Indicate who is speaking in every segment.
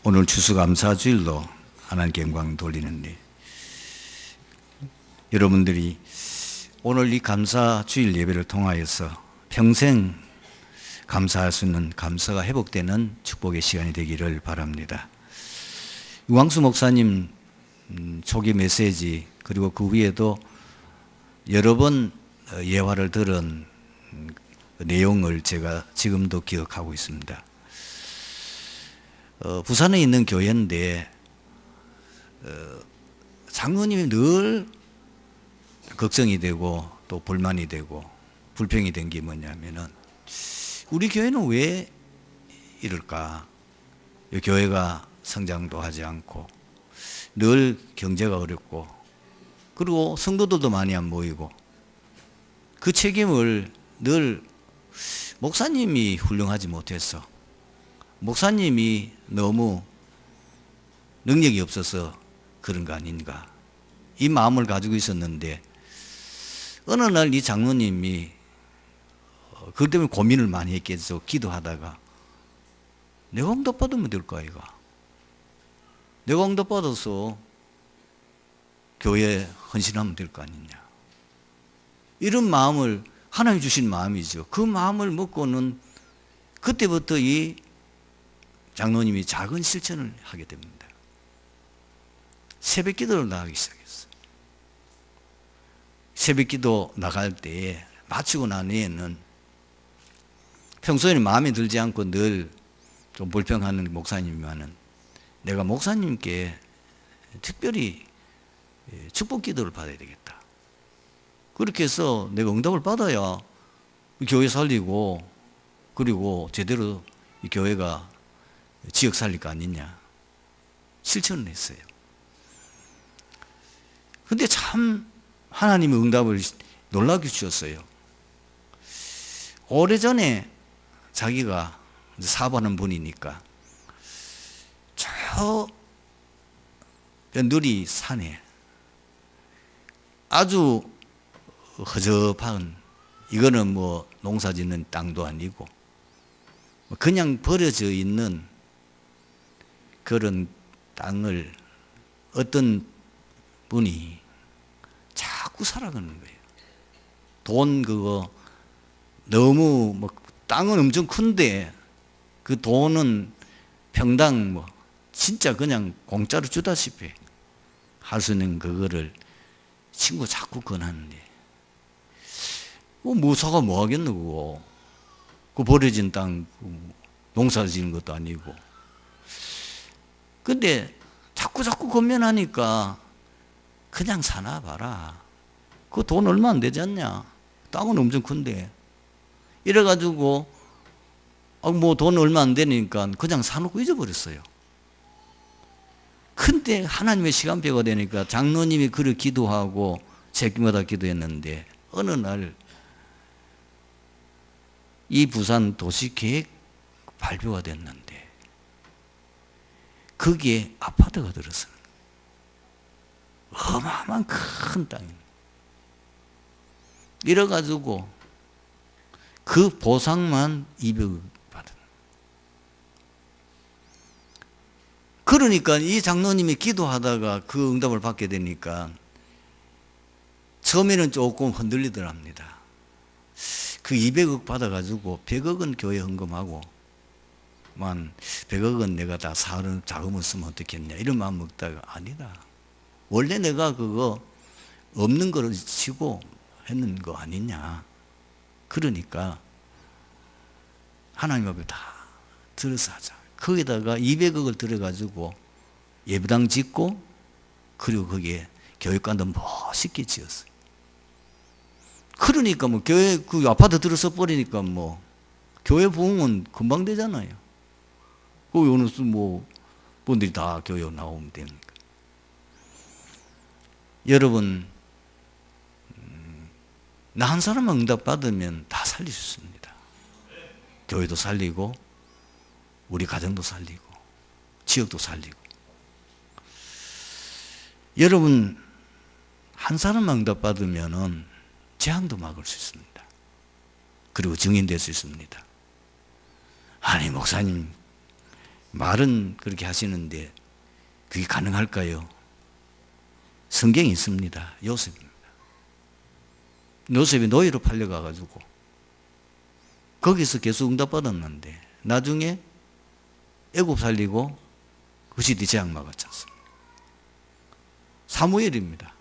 Speaker 1: 오늘 추수감사주일로 하나님께 영광 돌리는데, 여러분들이 오늘 이 감사주일 예배를 통하여서 평생 감사할 수 있는 감사가 회복되는 축복의 시간이 되기를 바랍니다. 유광수 목사님 초기 메시지, 그리고 그 위에도 여러 번 예화를 들은 내용을 제가 지금도 기억하고 있습니다. 부산에 있는 교회인데 장로님이 늘 걱정이 되고 또 불만이 되고 불평이 된 게 뭐냐면은, 우리 교회는 왜 이럴까? 교회가 성장도 하지 않고 늘 경제가 어렵고, 그리고 성도들도 많이 안 모이고, 그 책임을 늘 목사님이 훌륭하지 못해서, 목사님이 너무 능력이 없어서 그런 거 아닌가, 이 마음을 가지고 있었는데, 어느 날 이 장로님이 그것 때문에 고민을 많이 했겠죠. 기도하다가 내가 응답받으면 될까 이거, 내가 응답받아서 교회에 헌신하면 될 거 아니냐, 이런 마음을, 하나님 주신 마음이죠. 그 마음을 먹고는 그때부터 이 장로님이 작은 실천을 하게 됩니다. 새벽 기도를 나가기 시작했어요. 새벽 기도 나갈 때에 마치고 난 후에는 평소에는 마음에 들지 않고 늘 좀 불평하는 목사님이면은, 내가 목사님께 특별히 축복 기도를 받아야 되겠다. 그렇게 해서 내가 응답을 받아야 교회 살리고, 그리고 제대로 이 교회가 지역 살릴 거 아니냐, 실천을 했어요. 근데 참 하나님의 응답을 놀랍게 주셨어요. 오래전에 자기가 사업하는 분이니까 저 누리 산에 아주 허접한, 이거는 뭐 농사 짓는 땅도 아니고 그냥 버려져 있는 그런 땅을 어떤 분이 자꾸 살아가는 거예요. 돈 그거 너무 뭐, 땅은 엄청 큰데 그 돈은 평당 뭐 진짜 그냥 공짜로 주다시피 할 수 있는 그거를 친구가 자꾸 권하는데, 무사가 뭐 하겠노 그거, 그 버려진 땅 농사 지는 것도 아니고. 근데 자꾸 권면하니까 그냥 사나 봐라, 그 돈 얼마 안 되지 않냐, 땅은 엄청 큰데. 이래가지고 뭐 돈 얼마 안 되니까 그냥 사놓고 잊어버렸어요. 근데 하나님의 시간표가 되니까 장로님이 그를 기도하고 새끼마다 기도했는데, 어느 날 이 부산 도시계획 발표가 됐는데 거기에 아파트가 들었어요. 어마어마한 큰 땅입니다. 이래가지고 그 보상만 200억 받은. 그러니까 이 장로님이 기도하다가 그 응답을 받게 되니까 처음에는 조금 흔들리더랍니다. 그 200억 받아가지고 100억은 교회 헌금하고, 만 100억은 내가 다 사는 자금을 쓰면 어떻겠냐, 이런 마음 먹다가, 아니다, 원래 내가 그거 없는 거를 치고 했는 거 아니냐. 그러니까 하나님 앞에 다 들어서 하자. 거기다가 200억을 들어가지고 예배당 짓고, 그리고 거기에 교육관도 멋있게 지었어요. 그러니까 뭐 교회 그 아파트 들어서 버리니까 뭐 교회 부흥은 금방 되잖아요. 거기 어느 뭐 분들이 다 교회 나오면 됩니까? 여러분, 나 한 사람만 응답 받으면 다 살릴 수 있습니다. 교회도 살리고, 우리 가정도 살리고, 지역도 살리고. 여러분, 한 사람만 응답 받으면은 재앙도 막을 수 있습니다. 그리고 증인될 수 있습니다. 아니 목사님, 말은 그렇게 하시는데 그게 가능할까요? 성경이 있습니다. 요셉입니다. 요셉이 노예로 팔려가가지고 거기서 계속 응답받았는데 나중에 애굽 살리고 그시디 재앙 막았지 않습니까? 사무엘입니다.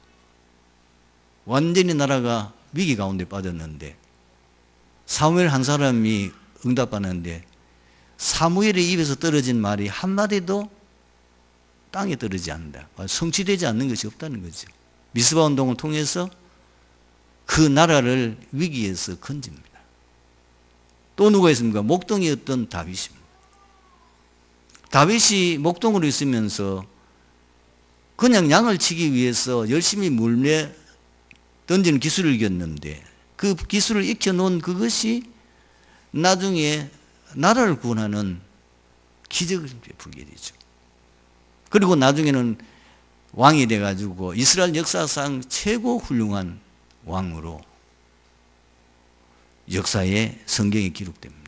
Speaker 1: 완전히 나라가 위기 가운데 빠졌는데 사무엘 한 사람이 응답받는데 사무엘의 입에서 떨어진 말이 한마디도 땅에 떨어지지 않는다. 성취되지 않는 것이 없다는 거죠. 미스바 운동을 통해서 그 나라를 위기에서 건집니다. 또 누가 있습니까? 목동이었던 다윗입니다. 다윗이 목동으로 있으면서 그냥 양을 치기 위해서 열심히 물매 던지는 기술을 익혔는데 그 기술을 익혀놓은 그것이 나중에 나라를 구원하는 기적을 베풀게 되죠. 그리고 나중에는 왕이 돼가지고 이스라엘 역사상 최고 훌륭한 왕으로 역사에 성경에 기록됩니다.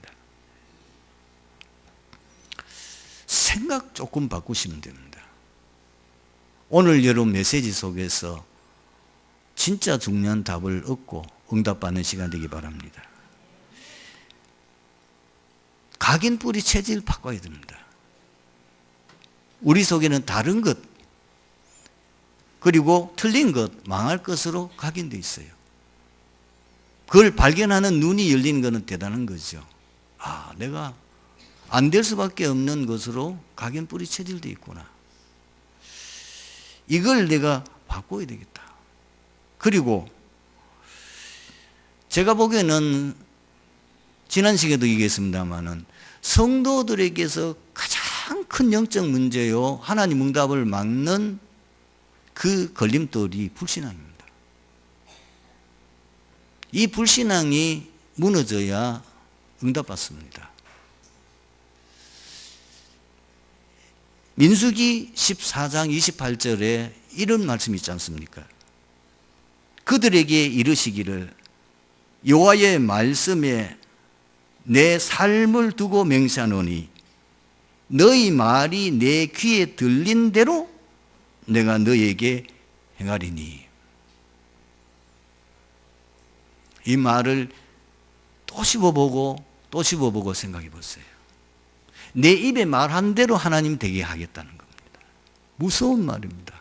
Speaker 1: 생각 조금 바꾸시면 됩니다. 오늘 여러분 메시지 속에서 진짜 중요한 답을 얻고 응답받는 시간 되기 바랍니다. 각인뿌리 체질 바꿔야 됩니다. 우리 속에는 다른 것 그리고 틀린 것, 망할 것으로 각인되어 있어요. 그걸 발견하는 눈이 열리는 것은 대단한 거죠. 아, 내가 안 될 수밖에 없는 것으로 각인뿌리 체질되어 있구나. 이걸 내가 바꿔야 되겠다. 그리고 제가 보기에는 지난 시간에도 얘기했습니다마는 성도들에게서 가장 큰 영적 문제요, 하나님 응답을 막는 그 걸림돌이 불신앙입니다. 이 불신앙이 무너져야 응답받습니다. 민수기 14장 28절에 이런 말씀이 있지 않습니까? 그들에게 이르시기를 여호와의 말씀에 내 삶을 두고 맹세하노니 너희 말이 내 귀에 들린 대로 내가 너희에게 행하리니. 이 말을 또 씹어보고 또 씹어보고 생각해 보세요. 내 입에 말한 대로 하나님 되게 하겠다는 겁니다. 무서운 말입니다.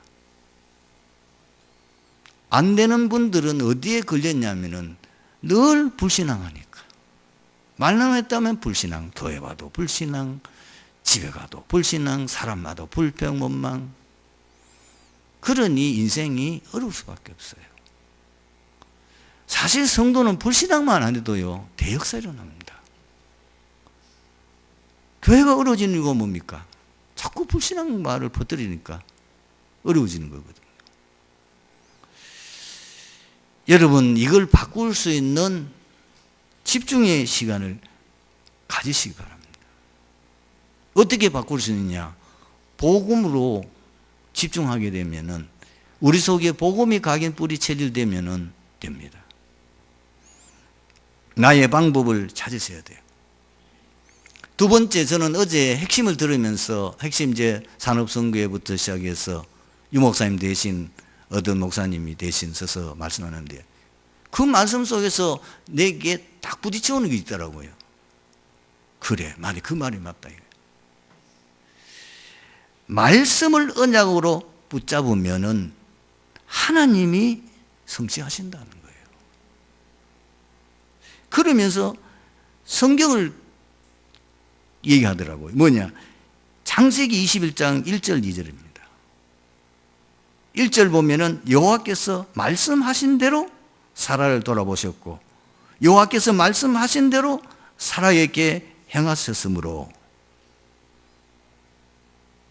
Speaker 1: 안 되는 분들은 어디에 걸렸냐면은 늘 불신앙하니까. 말만 했다면 불신앙, 교회 와도 불신앙, 집에 가도 불신앙, 사람 봐도 불평, 원망. 그러니 인생이 어려울 수밖에 없어요. 사실 성도는 불신앙만 안 해도요, 대역사 일어납니다. 교회가 어려워지는 이유가 뭡니까? 자꾸 불신앙 말을 퍼뜨리니까 어려워지는 거거든요. 여러분, 이걸 바꿀 수 있는 집중의 시간을 가지시기 바랍니다. 어떻게 바꿀 수 있느냐? 복음으로 집중하게 되면은 우리 속에 복음이 각인뿌리 체질되면은 됩니다. 나의 방법을 찾으셔야 돼요. 두 번째, 저는 어제 핵심을 들으면서 핵심제 산업선교회부터 시작해서 유 목사님 대신 어떤 목사님이 대신 서서 말씀하는데 그 말씀 속에서 내게 딱 부딪혀오는 게 있더라고요. 그래, 그 말이 맞다. 말씀을 언약으로 붙잡으면은 하나님이 성취하신다는 거예요. 그러면서 성경을 얘기하더라고요. 뭐냐? 창세기 21장 1절 2절입니다. 1절 보면은 여호와께서 말씀하신 대로 사라를 돌아보셨고 여호와께서 말씀하신 대로 사라에게 행하셨으므로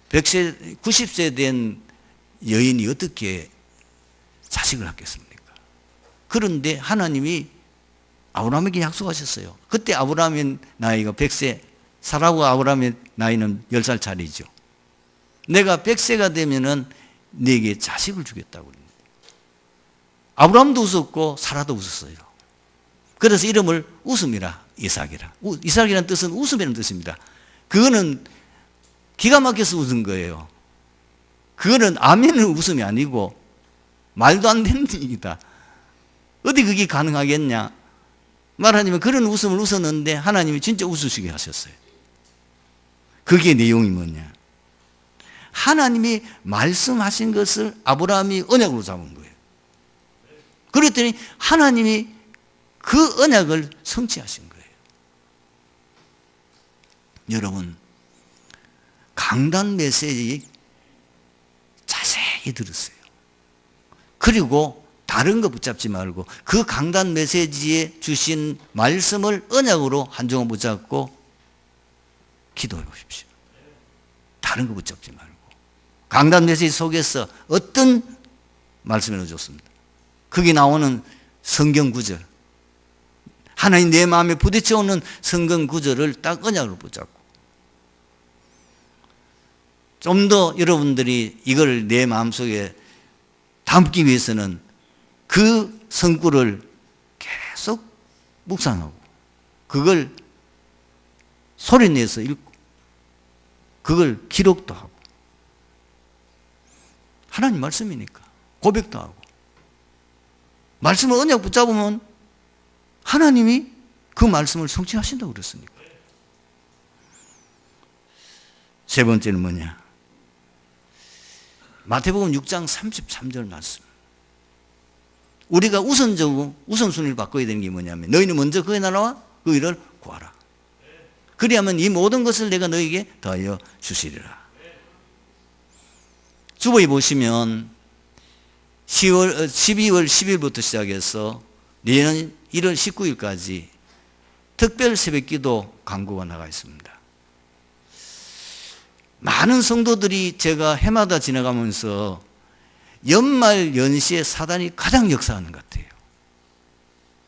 Speaker 1: 100세, 90세 된 여인이 어떻게 자식을 낳겠습니까? 그런데 하나님이 아브라함에게 약속하셨어요. 그때 아브라함의 나이가 100세, 사라고 아브라함의 나이는 10살 차이죠. 내가 100세가 되면은 네게 자식을 주겠다고 그럽니다. 아브라함도 웃었고 사라도 웃었어요. 그래서 이름을 웃음이라 이삭이라. 이삭이라는 뜻은 웃음이라는 뜻입니다. 그거는 기가 막혀서 웃은 거예요. 그거는 아멘은 웃음이 아니고 말도 안 되는 얘기다. 어디 그게 가능하겠냐? 말하자면 그런 웃음을 웃었는데 하나님이 진짜 웃으시게 하셨어요. 그게 내용이 뭐냐? 하나님이 말씀하신 것을 아브라함이 언약으로 잡은 거예요. 그랬더니 하나님이 그 언약을 성취하신 거예요. 여러분, 강단 메시지 자세히 들으세요. 그리고 다른 거 붙잡지 말고 그 강단 메시지에 주신 말씀을 언약으로 한정을 붙잡고 기도해 보십시오. 다른 거 붙잡지 말고. 강단 메시지 속에서 어떤 말씀을 넣어줬습니다. 거기 나오는 성경 구절, 하나님 내 마음에 부딪혀오는 성경 구절을 딱 언약으로 붙잡고 좀 더 여러분들이 이걸 내 마음속에 담기 위해서는 그 성구를 계속 묵상하고 그걸 소리내서 읽고 그걸 기록도 하고 하나님 말씀이니까 고백도 하고 말씀을 언약 붙잡으면 하나님이 그 말씀을 성취하신다고 그랬으니까. 세 번째는 뭐냐? 마태복음 6장 33절 말씀. 우리가 우선순위를 바꿔야 되는 게 뭐냐면 너희는 먼저 그의 나라와 그 일을 구하라. 그리하면 이 모든 것을 내가 너희에게 더하여 주시리라. 주보에 보시면 12월 10일부터 시작해서 내년 1월 19일까지 특별 새벽기도 강구가 나가 있습니다. 많은 성도들이 제가 해마다 지나가면서 연말 연시에 사단이 가장 역사하는 것 같아요.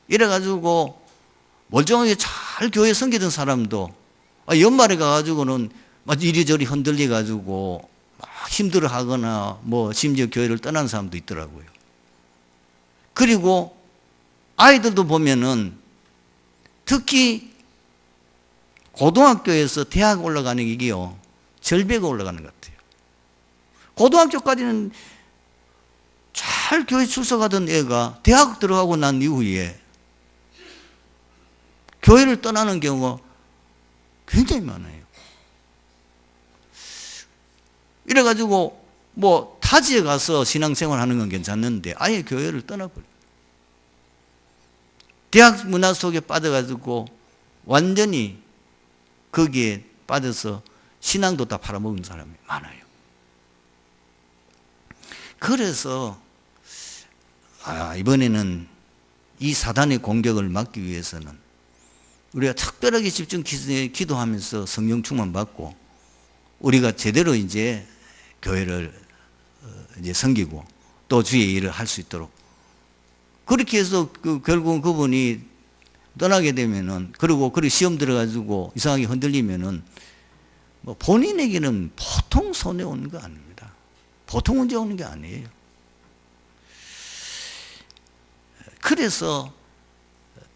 Speaker 1: 이래가지고 멀쩡하게 잘 교회 섬기던 사람도 연말에 가가지고는 이리저리 흔들려가지고 힘들어하거나 심지어 교회를 떠나는 사람도 있더라고요. 그리고 아이들도 보면은 특히 고등학교에서 대학 올라가는 게요 절벽에 올라가는 것 같아요. 고등학교까지는 잘 교회 출석하던 애가 대학 들어가고 난 이후에 교회를 떠나는 경우가 굉장히 많아요. 이래가지고 타지에 가서 신앙생활 하는 건 괜찮는데 아예 교회를 떠나버려요. 대학 문화 속에 빠져가지고 완전히 거기에 빠져서 신앙도 다 팔아먹은 사람이 많아요. 그래서 이번에는 이 사단의 공격을 막기 위해서는 우리가 특별하게 집중 기도하면서 성령 충만 받고 우리가 제대로 이제 교회를 이제 섬기고 또 주의 일을 할 수 있도록 그렇게 해서 결국은 그분이 떠나게 되면은 그리고 시험 들어가지고 이상하게 흔들리면은 본인에게는 보통 손해 오는 거 아닙니다. 보통 문제 오는 게 아니에요. 그래서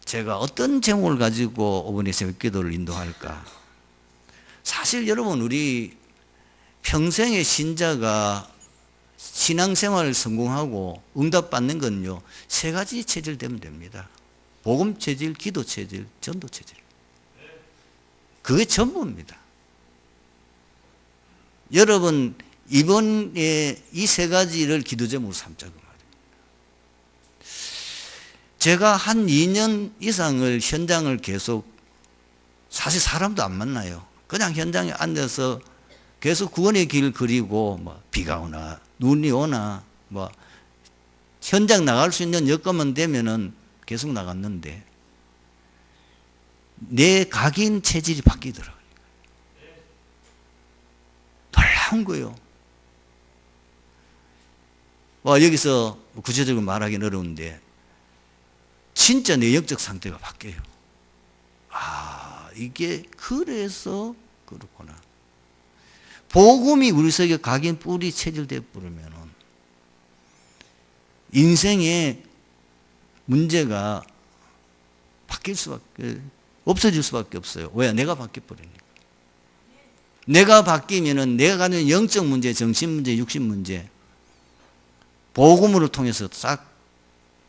Speaker 1: 제가 어떤 제목을 가지고 이번에 새벽기도를 인도할까? 사실 여러분 우리 평생의 신자가 신앙생활을 성공하고 응답받는 건요 3가지 체질 되면 됩니다. 복음 체질, 기도 체질, 전도 체질. 그게 전부입니다. 여러분 이번에 이 3가지를 기도제목으로 삼자고 말이에요. 제가 한 2년 이상을 현장을 계속 사실 사람도 안 만나요. 그냥 현장에 앉아서 계속 구원의 길 그리고 비가 오나 눈이 오나 현장 나갈 수 있는 여건만 되면은 계속 나갔는데 내 각인 체질이 바뀌더라고요. 놀라운 거예요. 여기서 구체적으로 말하기는 어려운데 진짜 내 영적 상태가 바뀌어요. 이게 그래서 그렇구나. 복음이 우리 속에 각인 뿌리 체질돼 버리면은 인생의 문제가 바뀔 수밖에 없어질 수밖에 없어요. 왜? 내가 바뀌어 버리니까. 내가 바뀌면은 내가 가진 영적 문제, 정신 문제, 육신 문제, 복음을 통해서 싹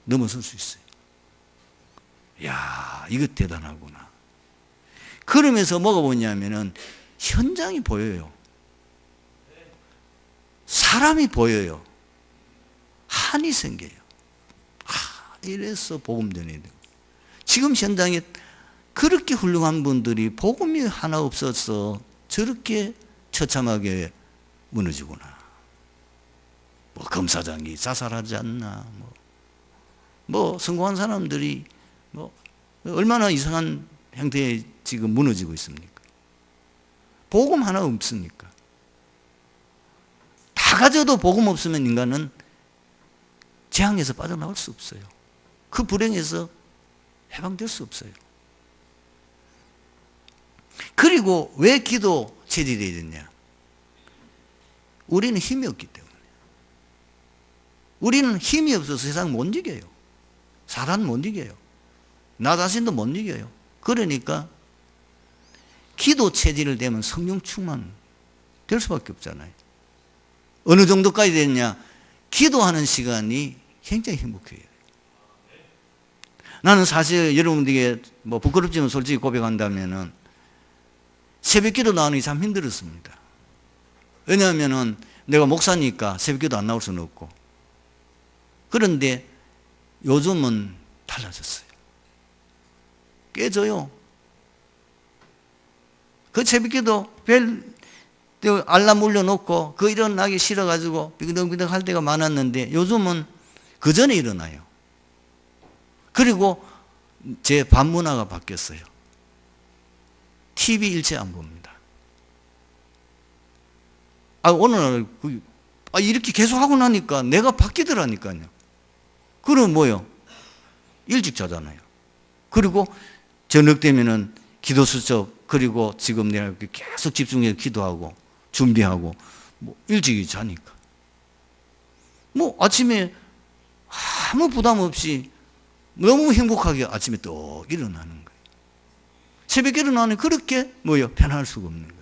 Speaker 1: 넘어설 수 있어요. 이야, 이거 대단하구나. 그러면서 뭐가 보냐면은 현장이 보여요. 사람이 보여요. 한이 생겨요. 이래서 복음 전해야 돼요. 지금 현장에 그렇게 훌륭한 분들이 복음이 하나 없어서 저렇게 처참하게 무너지구나. 뭐 검사장이 자살하지 않나. 뭐 성공한 사람들이 뭐 얼마나 이상한 형태에 지금 무너지고 있습니까? 복음 하나 없으니까. 다 가져도 복음 없으면 인간은 재앙에서 빠져나올 수 없어요. 그 불행에서 해방될 수 없어요. 그리고 왜 기도 체질이 되냐? 우리는 힘이 없기 때문에. 우리는 힘이 없어서 세상 못 이겨요. 사람 못 이겨요. 나 자신도 못 이겨요. 그러니까 기도 체질을 되면 성령 충만 될 수밖에 없잖아요. 어느 정도까지 되느냐? 기도하는 시간이 굉장히 행복해요. 나는 사실 여러분들에게 뭐 부끄럽지만 솔직히 고백한다면은 새벽 기도 나오는 게 참 힘들었습니다. 왜냐하면은 내가 목사니까 새벽 기도 안 나올 수는 없고. 그런데 요즘은 달라졌어요. 깨져요. 그 새벽 기도 알람 울려놓고 그 일어나기 싫어가지고 비등비등 할 때가 많았는데 요즘은 그 전에 일어나요. 그리고 제 밥 문화가 바뀌었어요. TV 일체 안 봅니다. 오늘 이렇게 계속 하고 나니까 내가 바뀌더라니까요. 그럼 뭐요? 일찍 자잖아요. 그리고 저녁 되면은 기도 수첩, 그리고 지금 내가 계속 집중해서 기도하고 준비하고 뭐 일찍 자니까. 뭐 아침에 아무 부담 없이 너무 행복하게 아침에 또 일어나는 거예요. 새벽에 일어나는 그렇게 뭐요? 편할 수가 없는 거예요.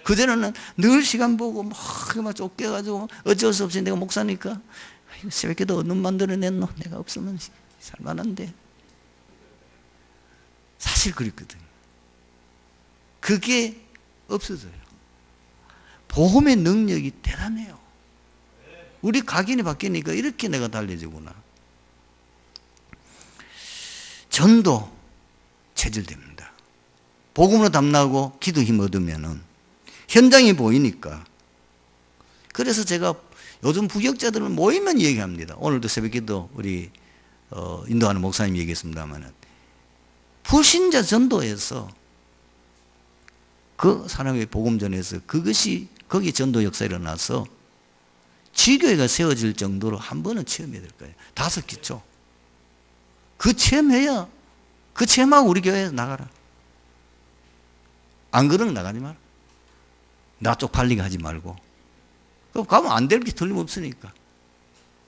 Speaker 1: 그전에는 늘 시간 보고 막 쫓겨가지고 어쩔 수 없이 내가 목사니까 새벽에도 눈 만들어냈노? 내가 없으면 살만한데. 사실 그랬거든요. 그게 없어져요. 복음의 능력이 대단해요. 우리 각인이 바뀌니까 이렇게 내가 달라지구나. 전도 체질됩니다. 복음으로 담나고 기도 힘 얻으면은 현장이 보이니까. 그래서 제가 요즘 부역자들은 모이면 얘기합니다. 오늘도 새벽기도 우리 인도하는 목사님 얘기했습니다만은 불신자 전도에서 그 사람의 복음 전에서 그것이 거기 전도 역사가 일어나서 지교회가 세워질 정도로 한 번은 체험해야 될 거예요. 5기초. 그 체험해야 그 체험하고 우리 교회에서 나가라. 안 그러면 나가지 마라. 나 쪽팔리게 하지 말고. 그럼 가면 안 될 게 틀림없으니까.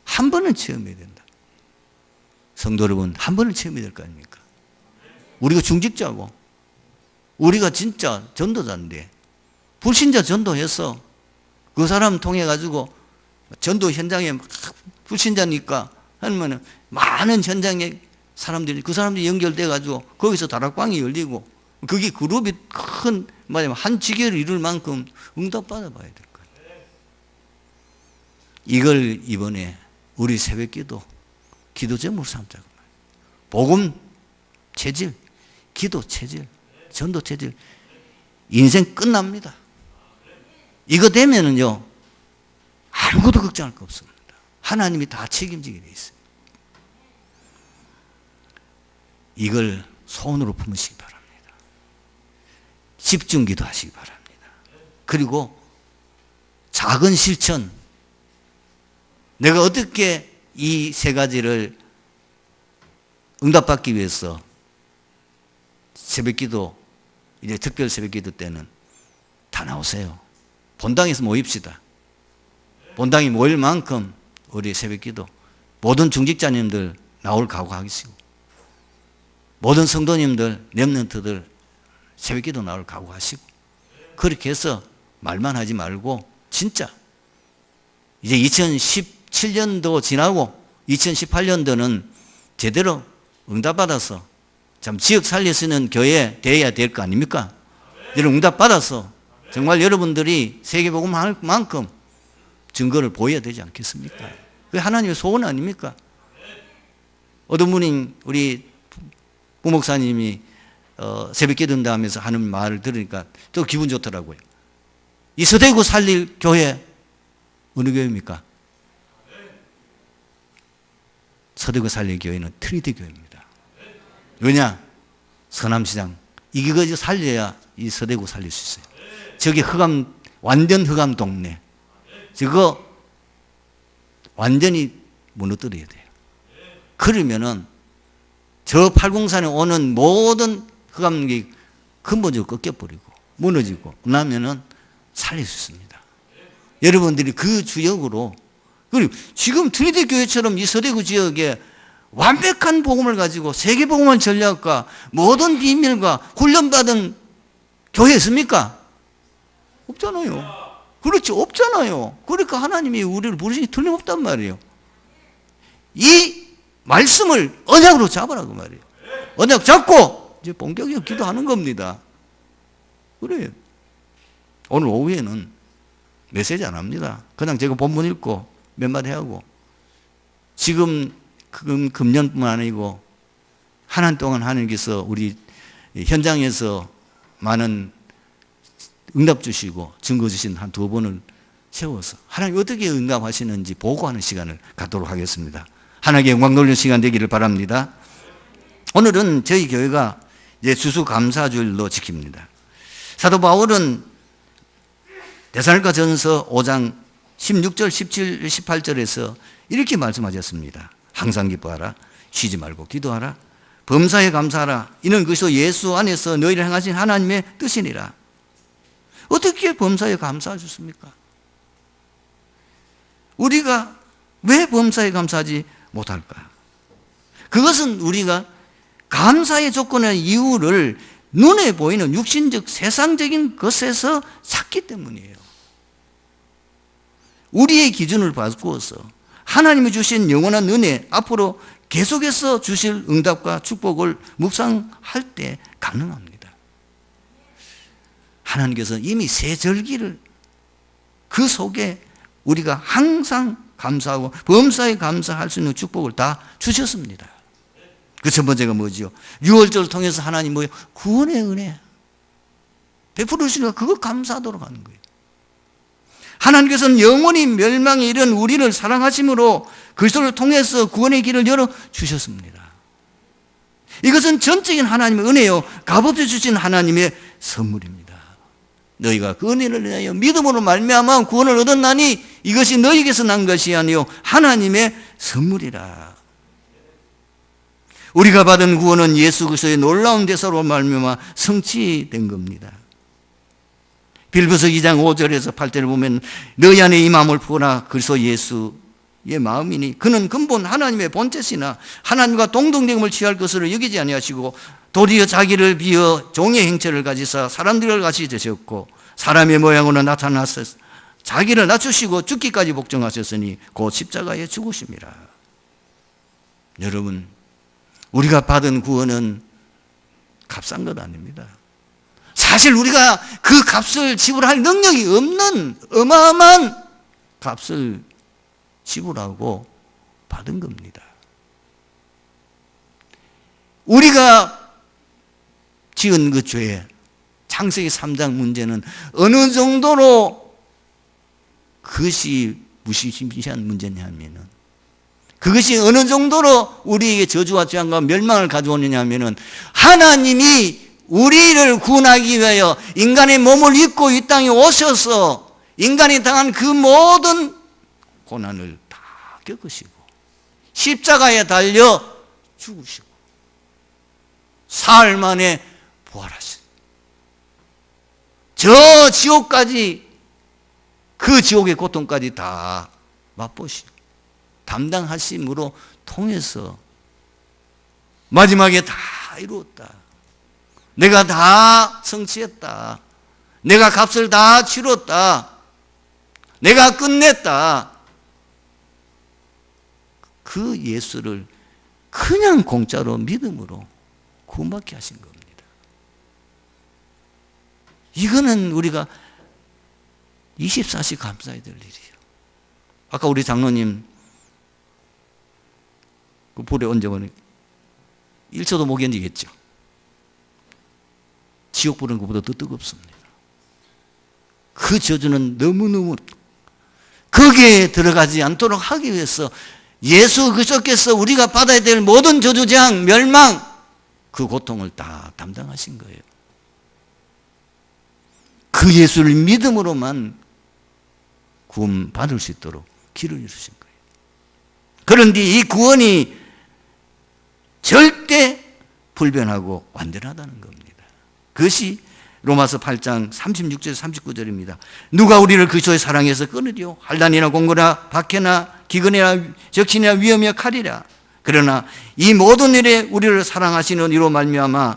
Speaker 1: 한 번은 체험해야 된다. 성도 여러분, 한 번은 체험해야 될 거 아닙니까? 우리가 중직자고, 우리가 진짜 전도자인데, 불신자 전도해서 그 사람 통해가지고 전도 현장에 막 불신자니까 하면은 많은 현장에 사람들이, 그 사람들이 연결돼가지고 거기서 다락방이 열리고 그게 그룹이 큰, 한 지교를 이룰 만큼 응답받아 봐야 될 거예요. 이걸 이번에 우리 새벽 기도 제목으로 삼자고. 복음 체질, 기도 체질, 전도 체질. 인생 끝납니다. 이거 되면은요, 아무것도 걱정할 거 없습니다. 하나님이 다 책임지게 돼 있어요. 이걸 손으로 품으시기 바랍니다. 집중기도 하시기 바랍니다. 그리고 작은 실천, 내가 어떻게 이 3가지를 응답받기 위해서 새벽기도, 이제 특별 새벽기도 때는 다 나오세요. 본당에서 모입시다. 본당이 모일 만큼 우리 새벽기도 모든 중직자님들 나올 각오하시고, 모든 성도님들, 렘넌트들 새벽기도 나올 각오하시고, 그렇게 해서 말만 하지 말고 진짜 이제 2017년도 지나고 2018년도는 제대로 응답받아서 참 지역 살릴 수 있는 교회 되어야 될 거 아닙니까? 여러분 응답받아서 정말 여러분들이 세계복음 할 만큼 증거를 보여야 되지 않겠습니까? 그게 하나님의 소원 아닙니까? 어떤 분이 우리 부목사님이 새벽 기도한다 하면서 하는 말을 들으니까 또 기분 좋더라고요. 이 서대구 살릴 교회 어느 교회입니까? 서대구 살릴 교회는 트리티 교회입니다. 왜냐? 서남시장 이거 살려야 이 서대구 살릴 수 있어요. 저기 완전 흑암 동네 저거 완전히 무너뜨려야 돼요. 그러면은 저 팔공산에 오는 모든 흑암이 근본적으로 꺾여버리고 무너지고 나면은 살릴 수 있습니다. 여러분들이 그 주역으로 그리고 지금 트리티 교회처럼 이 서대구 지역에 완벽한 복음을 가지고 세계복음의 전략과 모든 비밀과 훈련받은 교회 있습니까? 없잖아요. 그렇죠. 없잖아요. 그러니까 하나님이 우리를 부르시니 틀림없단 말이에요. 이 말씀을 언약으로 잡으라고 말이에요. 언약 잡고 이제 본격적으로 기도하는 겁니다. 그래요. 오늘 오후에는 메시지 안 합니다. 그냥 제가 본문 읽고 몇 마디 하고 지금 금년뿐만 아니고 한 해 동안 하나님께서 우리 현장에서 많은 응답 주시고 증거 주신 한 2번을 세워서 하나님 어떻게 응답하시는지 보고하는 시간을 갖도록 하겠습니다. 하나님께 영광 돌리는 시간 되기를 바랍니다. 오늘은 저희 교회가 이제 추수감사주일로 지킵니다. 사도 바울은 데살로니가 전서 5장 16절, 17, 18절에서 이렇게 말씀하셨습니다. 항상 기뻐하라. 쉬지 말고 기도하라. 범사에 감사하라. 이는 그리스도 예수 안에서 너희를 행하신 하나님의 뜻이니라. 어떻게 범사에 감사하셨습니까? 우리가 왜 범사에 감사하지 못할까? 그것은 우리가 감사의 조건의 이유를 눈에 보이는 육신적 세상적인 것에서 찾기 때문이에요. 우리의 기준을 바꾸어서 하나님이 주신 영원한 은혜 앞으로 계속해서 주실 응답과 축복을 묵상할 때 가능합니다. 하나님께서 이미 새 절기를 그 속에 우리가 항상 감사하고 범사에 감사할 수 있는 축복을 다 주셨습니다. 그 첫 번째가 뭐죠? 유월절을 통해서 하나님 뭐예요? 구원의 은혜 베풀어 주시니까 그거 감사하도록 하는 거예요. 하나님께서는 영원히 멸망에 이른 우리를 사랑하심으로 그리스도를 통해서 구원의 길을 열어주셨습니다. 이것은 전적인 하나님의 은혜요 값없이 주신 하나님의 선물입니다. 너희가 그 은혜를 인하여 믿음으로 말미암아 구원을 얻었나니 이것이 너희에게서 난 것이 아니요 하나님의 선물이라. 우리가 받은 구원은 예수 그리스도의 놀라운 대사로 말미암아 성취된 겁니다. 빌보서 2장 5절에서 8절을 보면 너희 안에 이 마음을 부어라. 그리스도 예수의 마음이니 그는 근본 하나님의 본체시나 하나님과 동등됨을 취할 것으로 여기지 아니하시고 도리어 자기를 비어 종의 행체를 가지사 사람들을 같이 되셨고 사람의 모양으로 나타나서 자기를 낮추시고 죽기까지 복종하셨으니 곧 십자가에 죽으심이라. 여러분 우리가 받은 구원은 값싼 것 아닙니다. 사실 우리가 그 값을 지불할 능력이 없는 어마어마한 값을 지불하고 받은 겁니다. 우리가 지은 그 죄, 창세기 3장 문제는 어느 정도로 그것이 무시무시한 문제냐면은 그것이 어느 정도로 우리에게 저주와 재앙과 멸망을 가져오느냐 하면은 하나님이 우리를 구원하기 위하여 인간의 몸을 입고 이 땅에 오셔서 인간이 당한 그 모든 고난을 다 겪으시고 십자가에 달려 죽으시고 사흘 만에 부활하신 저 지옥까지 그 지옥의 고통까지 다 맛보시고 담당하심으로 통해서 마지막에 다 이루었다. 내가 다 성취했다. 내가 값을 다 치렀다. 내가 끝냈다. 그 예수를 그냥 공짜로 믿음으로 구원받게 하신 겁니다. 이거는 우리가 24시 감사해야 될 일이에요. 아까 우리 장로님 그 불에 얹어버리니 1초도 못 견디겠죠. 지옥불은 그보다 더 뜨겁습니다. 그 저주는 너무너무 거기에 들어가지 않도록 하기 위해서 예수 그리스도께서 우리가 받아야 될 모든 저주장, 멸망, 그 고통을 다 담당하신 거예요. 그 예수를 믿음으로만 구원받을 수 있도록 길을 이루신 거예요. 그런데 이 구원이 절대 불변하고 완전하다는 겁니다. 그것이 로마서 8장 36절 39절입니다. 누가 우리를 그리스도의 사랑에서 끊으리요? 환난이나 공고나 박해나 기근이나 적신이나 위험이나 칼이라. 그러나 이 모든 일에 우리를 사랑하시는 이로 말미암아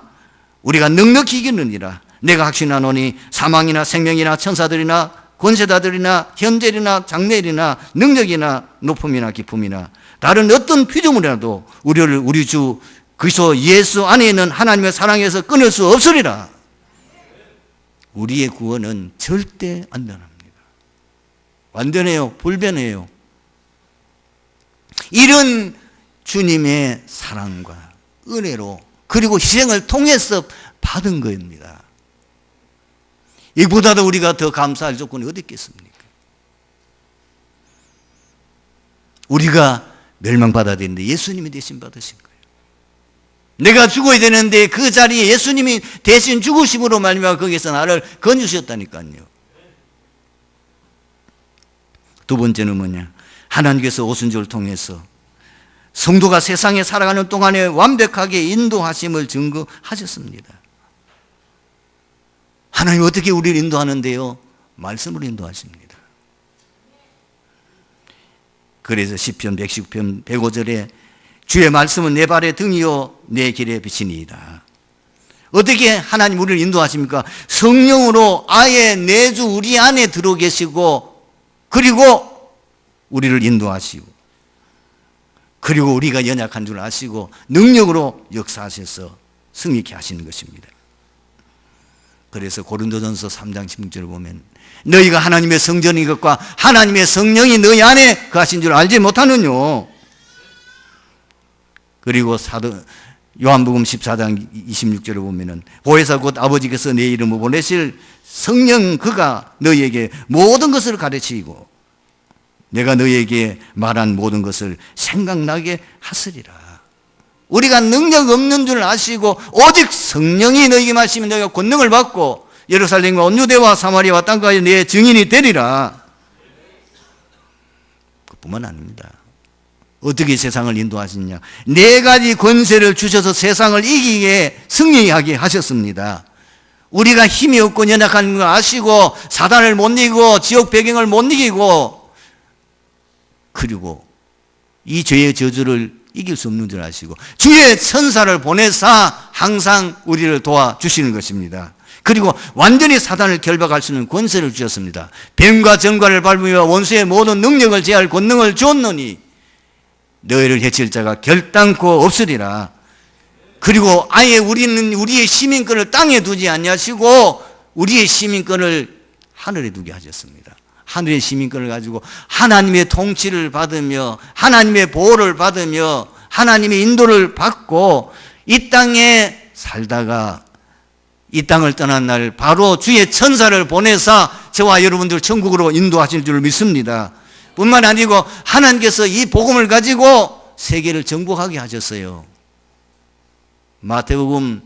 Speaker 1: 우리가 넉넉히 이기느니라. 내가 확신하노니 사망이나 생명이나 천사들이나 권세자들이나 현재이나 장래일이나 능력이나 높음이나 기쁨이나 다른 어떤 피조물이라도 우리를 우리 주 그리스도 예수 안에 있는 하나님의 사랑에서 끊을 수 없으리라. 우리의 구원은 절대 안전합니다. 완전해요. 불변해요. 이런 주님의 사랑과 은혜로 그리고 희생을 통해서 받은 겁니다. 이보다도 우리가 더 감사할 조건이 어디 있겠습니까? 우리가 멸망받아야 되는데 예수님이 대신 받으신 거예요. 내가 죽어야 되는데 그 자리에 예수님이 대신 죽으심으로 말미암아 거기서 나를 건져주셨다니까요. 두 번째는 뭐냐? 하나님께서 오순절을 통해서 성도가 세상에 살아가는 동안에 완벽하게 인도하심을 증거하셨습니다. 하나님 어떻게 우리를 인도하는데요? 말씀으로 인도하십니다. 그래서 시편 119편 105절에 주의 말씀은 내 발의 등이요 내 길에 빛이니이다. 어떻게 하나님 우리를 인도하십니까? 성령으로 아예 내주 우리 안에 들어 계시고 그리고 우리를 인도하시고 그리고 우리가 연약한 줄 아시고 능력으로 역사하셔서 승리케 하시는 것입니다. 그래서 고린도전서 3장 16절을 보면 너희가 하나님의 성전인 것과 하나님의 성령이 너희 안에 거하신 줄 알지 못하느뇨. 그리고 요한복음 14장 26절을 보면은 보혜사 곧 아버지께서 내 이름을 보내실 성령 그가 너희에게 모든 것을 가르치고 내가 너희에게 말한 모든 것을 생각나게 하시리라. 우리가 능력 없는 줄 아시고 오직 성령이 너희에게 말씀하시면 너희가 권능을 받고 예루살렘과 온 유대와 사마리아와 땅까지 내 증인이 되리라. 그뿐만 아닙니다. 어떻게 세상을 인도하시느냐? 네 가지 권세를 주셔서 세상을 이기게 승리하게 하셨습니다. 우리가 힘이 없고 연약한 걸 아시고 사단을 못 이기고 지옥 배경을 못 이기고 그리고 이 죄의 저주를 이길 수 없는 줄 아시고 주의 천사를 보내사 항상 우리를 도와주시는 것입니다. 그리고 완전히 사단을 결박할 수 있는 권세를 주셨습니다. 뱀과 정과를 밟으며 원수의 모든 능력을 제할 권능을 주었노니 너희를 해칠 자가 결단코 없으리라. 그리고 아예 우리는 우리의 시민권을 땅에 두지 아니하시고 우리의 시민권을 하늘에 두게 하셨습니다. 하늘의 시민권을 가지고 하나님의 통치를 받으며 하나님의 보호를 받으며 하나님의 인도를 받고 이 땅에 살다가 이 땅을 떠난 날 바로 주의 천사를 보내사 저와 여러분들 천국으로 인도하실 줄 믿습니다. 뿐만 아니고 하나님께서 이 복음을 가지고 세계를 정복하게 하셨어요. 마태복음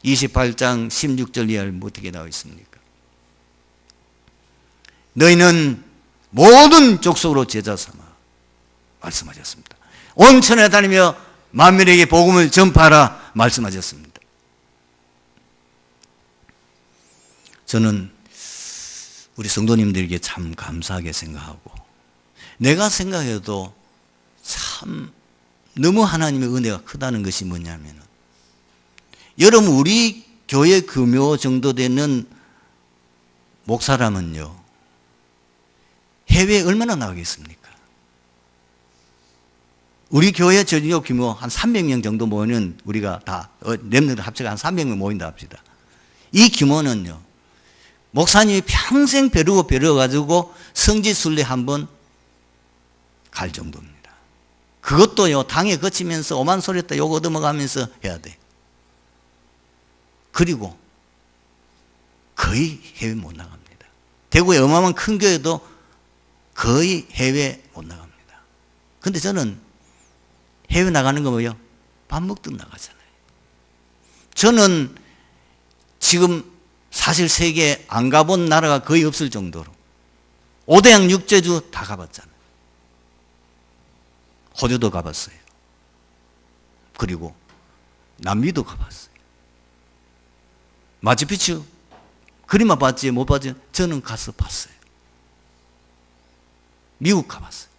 Speaker 1: 28장 16절 이하에 어떻게 나와 있습니까? 너희는 모든 족속으로 제자 삼아 말씀하셨습니다. 온 천하에 다니며 만민에게 복음을 전파하라 말씀하셨습니다. 저는 우리 성도님들에게 참 감사하게 생각하고 내가 생각해도 참 너무 하나님의 은혜가 크다는 것이 뭐냐면 여러분 우리 교회 금요 정도 되는 목사라면요, 해외에 얼마나 나가겠습니까? 우리 교회 전역 규모 한 300명 정도 모이는, 우리가 다 랩런트 합쳐가 한 300명 모인다 합시다. 이 규모는요, 목사님이 평생 벼르고 성지순례 한번 갈 정도입니다. 그것도요, 당에 거치면서 오만 소리 했다 욕 얻어먹으면서 해야 돼. 그리고 거의 해외 못 나갑니다. 대구에 어마어마한 큰 교회도 거의 해외 못 나갑니다. 근데 저는 해외 나가는 거 뭐예요? 밥 먹듯 나가잖아요. 저는 지금 사실 세계에 안 가본 나라가 거의 없을 정도로 5대양 6제주 다 가봤잖아요. 호주도 가봤어요. 그리고 남미도 가봤어요. 마추픽추 그림만 봤지 못 봤지 저는 가서 봤어요. 미국 가봤어요.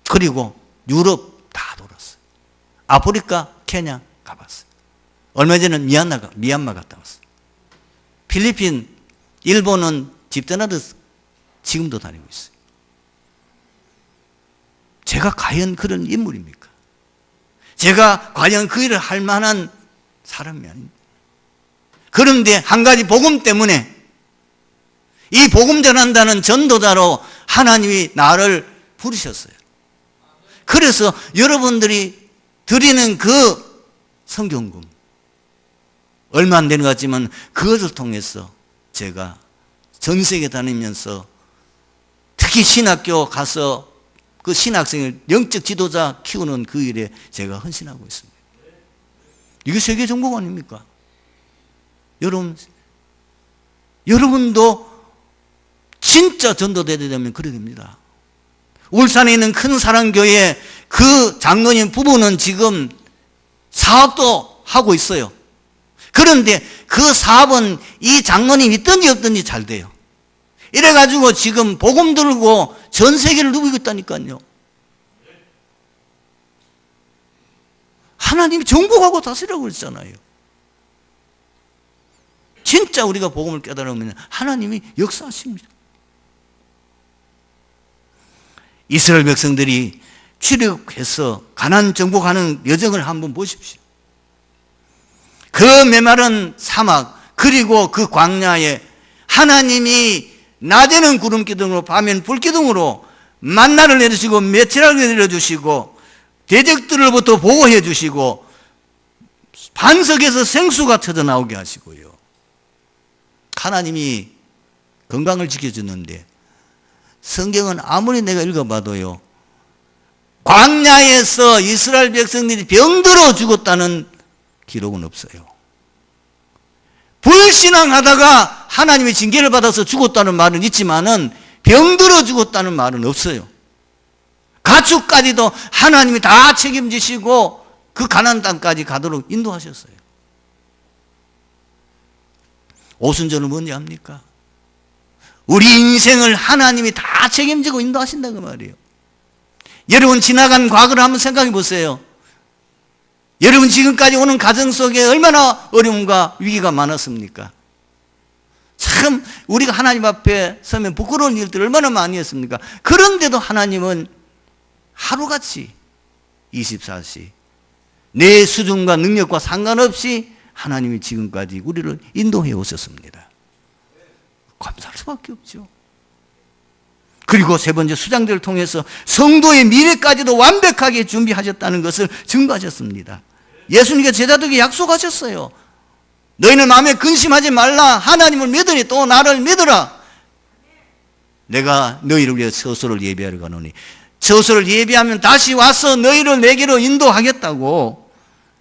Speaker 1: 그리고 유럽 다 돌았어요. 아프리카, 케냐 가봤어요. 얼마 전에는 미얀마 갔다 왔어요. 필리핀, 일본은 집 떠나듯 지금도 다니고 있어요. 제가 과연 그런 인물입니까? 제가 과연 그 일을 할 만한 사람이 아닙니다. 그런데 한 가지 복음 때문에, 이 복음 전한다는 전도자로 하나님이 나를 부르셨어요. 그래서 여러분들이 드리는 그 성경금 얼마 안 되는 것 같지만 그것을 통해서 제가 전 세계 다니면서 특히 신학교 가서 그 신학생을 영적 지도자 키우는 그 일에 제가 헌신하고 있습니다. 이게 세계 정복 아닙니까? 여러분도 진짜 전도돼야 되면 그래야 됩니다. 울산에 있는 큰 사랑교회 그 장로님 부부는 지금 사업도 하고 있어요. 그런데 그 사업은 이 장로님이 있든지 없든지 잘 돼요. 이래가지고 지금 복음 들고 전 세계를 누비고 있다니까요. 하나님이 정복하고 다스리라고 그랬잖아요. 진짜 우리가 복음을 깨달으면 하나님이 역사하십니다. 이스라엘 백성들이 출애굽해서 가나안 정복하는 여정을 한번 보십시오. 그 메마른 사막 그리고 그 광야에 하나님이 낮에는 구름 기둥으로 밤에는 불 기둥으로 만나를 내려주시고 메추라를 내려주시고 대적들로부터 보호해 주시고 반석에서 생수가 터져 나오게 하시고요. 하나님이 건강을 지켜주는데 성경은 아무리 내가 읽어봐도요, 광야에서 이스라엘 백성들이 병들어 죽었다는 기록은 없어요. 불신앙하다가 하나님의 징계를 받아서 죽었다는 말은 있지만은 병들어 죽었다는 말은 없어요. 가축까지도 하나님이 다 책임지시고 그 가나안 땅까지 가도록 인도하셨어요. 오순절은 뭔지 압니까? 우리 인생을 하나님이 다 책임지고 인도하신다 그 말이에요. 여러분 지나간 과거를 한번 생각해 보세요. 여러분 지금까지 오는 가정 속에 얼마나 어려움과 위기가 많았습니까? 참 우리가 하나님 앞에 서면 부끄러운 일들 얼마나 많이 했습니까? 그런데도 하나님은 하루같이 24시 내 수준과 능력과 상관없이 하나님이 지금까지 우리를 인도해 오셨습니다. 감사할 수밖에 없죠. 그리고 세 번째 수장들을 통해서 성도의 미래까지도 완벽하게 준비하셨다는 것을 증거하셨습니다. 예수님께서 제자들에게 약속하셨어요. 너희는 마음에 근심하지 말라. 하나님을 믿으니 또 나를 믿으라. 내가 너희를 위해 처소를 예비하러 가노니 처소를 예비하면 다시 와서 너희를 내게로 인도하겠다고.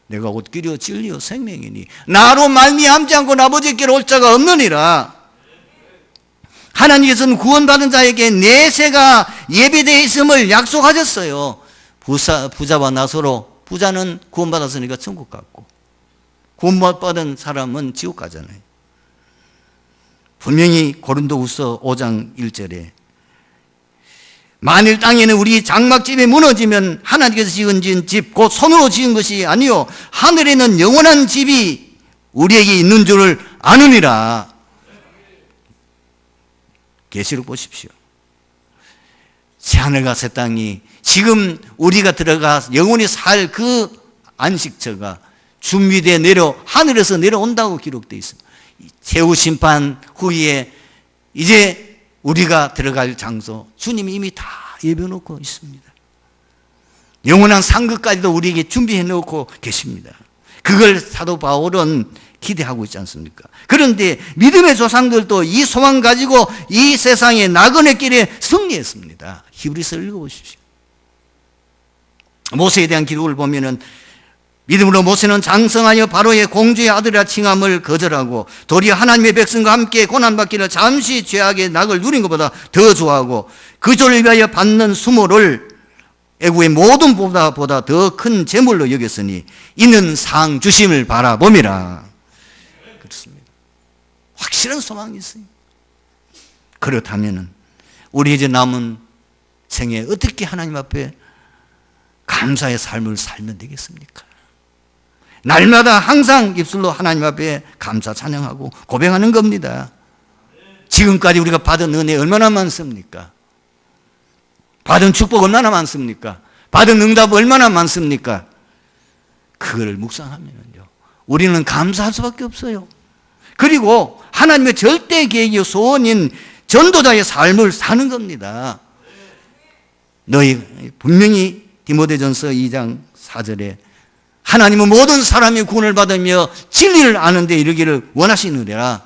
Speaker 1: 내가 곧 길이요 진리요 생명이니 나로 말미암지 않고 아버지께로 올 자가 없느니라. 하나님께서는 구원받은 자에게 내세가 예비되어 있음을 약속하셨어요. 부자와 나서로, 부자는 구원받았으니까 천국 갔고 구원받은 사람은 지옥 가잖아요. 분명히 고린도후서 5장 1절에 만일 땅에는 우리 장막집이 무너지면 하나님께서 지은 집 곧 손으로 지은 것이 아니요 하늘에는 영원한 집이 우리에게 있는 줄을 아느니라. 계시록 보십시오. 새하늘과 새 땅이 지금 우리가 들어가 영원히 살 그 안식처가 준비되어 하늘에서 내려온다고 기록되어 있습니다. 최후 심판 후에 이제 우리가 들어갈 장소 주님이 이미 다 예비해놓고 있습니다. 영원한 상급까지도 우리에게 준비해 놓고 계십니다. 그걸 사도 바울은 기대하고 있지 않습니까? 그런데 믿음의 조상들도 이 소망 가지고 이 세상의 나그네 길에 승리했습니다. 히브리서 읽어보십시오. 모세에 대한 기록을 보면은 믿음으로 모세는 장성하여 바로의 공주의 아들이라 칭함을 거절하고 도리어 하나님의 백성과 함께 고난받기를 잠시 죄악의 낙을 누린 것보다 더 좋아하고 그 죄를 위하여 받는 수모를 애국의 모든 보다 더 큰 재물로 여겼으니 이는 상 주심을 바라봄이라. 그렇습니다. 확실한 소망이 있어요. 그렇다면 우리 이제 남은 생에 어떻게 하나님 앞에 감사의 삶을 살면 되겠습니까? 날마다 항상 입술로 하나님 앞에 감사 찬양하고 고백하는 겁니다. 지금까지 우리가 받은 은혜 얼마나 많습니까? 받은 축복 얼마나 많습니까? 받은 응답 얼마나 많습니까? 그걸 묵상하면요, 우리는 감사할 수밖에 없어요. 그리고 하나님의 절대 계획의 소원인 전도자의 삶을 사는 겁니다. 너희 분명히 디모데전서 2장 4절에 하나님은 모든 사람이 구원을 받으며 진리를 아는 데 이르기를 원하시느니라.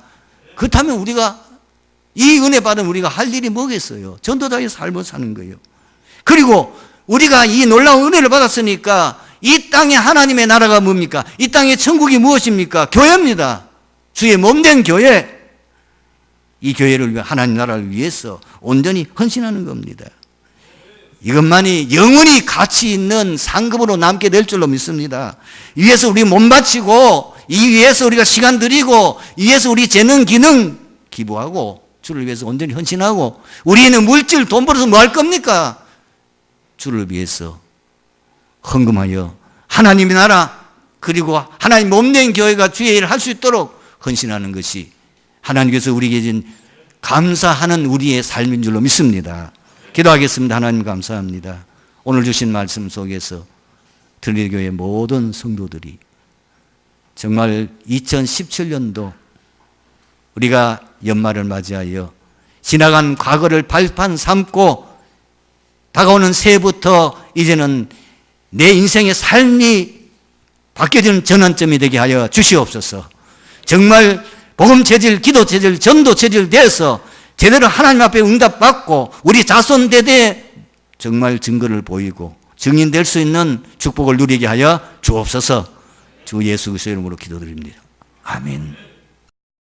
Speaker 1: 그렇다면 우리가 이 은혜 받은 우리가 할 일이 뭐겠어요? 전도자의 삶을 사는 거예요. 그리고 우리가 이 놀라운 은혜를 받았으니까 이 땅에 하나님의 나라가 뭡니까? 이 땅의 천국이 무엇입니까? 교회입니다. 주의 몸된 교회. 이 교회를 위해 하나님 나라를 위해서 온전히 헌신하는 겁니다. 이것만이 영원히 가치 있는 상급으로 남게 될 줄로 믿습니다. 위에서 우리 몸 바치고 이 위에서 우리가 시간 들이고 이 위에서 우리 재능 기능 기부하고 주를 위해서 온전히 헌신하고 우리는 물질 돈 벌어서 뭐 할 겁니까? 주를 위해서 헌금하여 하나님의 나라 그리고 하나님 몸된 교회가 주의 일을 할 수 있도록 헌신하는 것이 하나님께서 우리에게 준 감사하는 우리의 삶인 줄로 믿습니다. 기도하겠습니다. 하나님 감사합니다. 오늘 주신 말씀 속에서 들리교회 모든 성도들이 정말 2017년도 우리가 연말을 맞이하여 지나간 과거를 발판 삼고 다가오는 새해부터 이제는 내 인생의 삶이 바뀌어지는 전환점이 되게 하여 주시옵소서. 정말 복음 체질, 기도 체질, 전도 체질 되어서 제대로 하나님 앞에 응답받고 우리 자손 대대에 정말 증거를 보이고 증인될 수 있는 축복을 누리게 하여 주옵소서. 주 예수 그리스도의 이름으로 기도드립니다. 아멘.